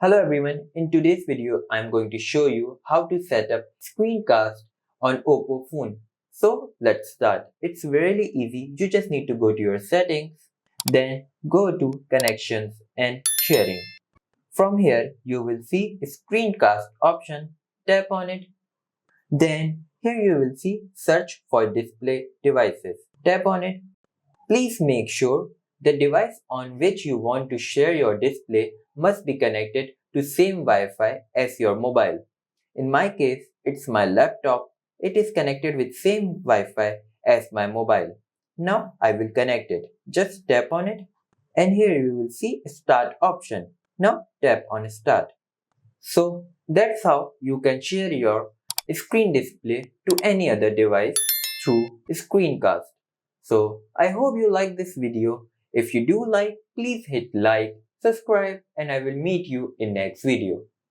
Hello everyone, in today's video I'm going to show you how to set up screencast on Oppo phone. So let's start. It's really easy, you just need to go to your settings, then go to connections and sharing. From here you will see a screencast option, tap on it. Then here you will see search for display devices. Tap on it. Please make sure the device on which you want to share your display must be connected to same Wi-Fi as your mobile. In my case, it's my laptop. It is connected with same Wi-Fi as my mobile. Now I will connect it. Just tap on it and here you will see a start option. Now tap on start. So that's how you can share your screen display to any other device through screencast. So I hope you like this video. If you do like, please hit like, subscribe, and I will meet you in next video.